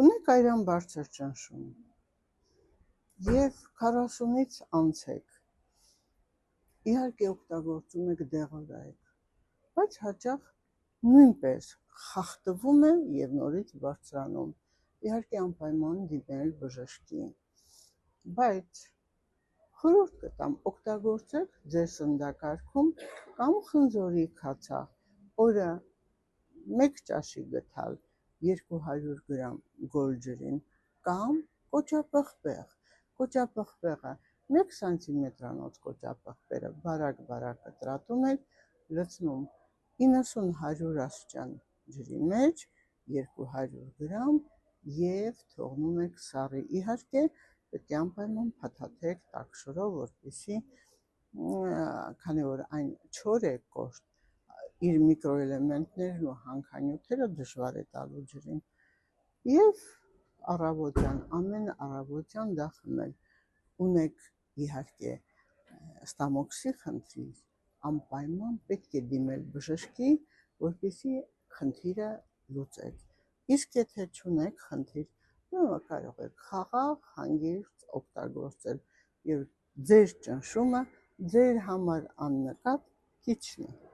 Ունեք այրան բարձր ճնշում և 40-ից անցեք, իհարկե օգտագործում եք դեղորայք, բայց հաճախ նույնպես խախտվում է և նորից բարձրանում, իհարկե անպայման դիմել բժշկի, բայց խորհուրդ կտամ օգտագործեք ձեր սննդակարգում կամ խնձորի քացախ, օրը 1 ճաշի գթալ 200 գրամ գոլ ջրին կամ կոճապղպեղ, կոճապղպեղը 1 սանտիմետրանոց կոճապղպերը բարակ կտրատում եք, լցնում 90-100 աստիճան ջրի մեջ 200 գրամ և թողնում եք սառի, իհարկե պետք է անպայման փաթաթեք տաք շորով, որպեսզի քանի որ այն չոր է կոշտ, իր միկրոէլեմենտներն ու հանքանյութերը դժվար է տալու ջրին և առավոտյան, ամեն առավոտյան դա խմել, ունեք իհարկե ստամոքսի խնդիր, անպայման պետք է դիմել բժշկի, որպեսզի խնդիրը լուծեք, իսկ եթե չունեք խնդիր, կարող եք խաղաղ, հանգիստ օգտագործել և ձեր ճնշումը ձեր համար աննկատ կիջնի։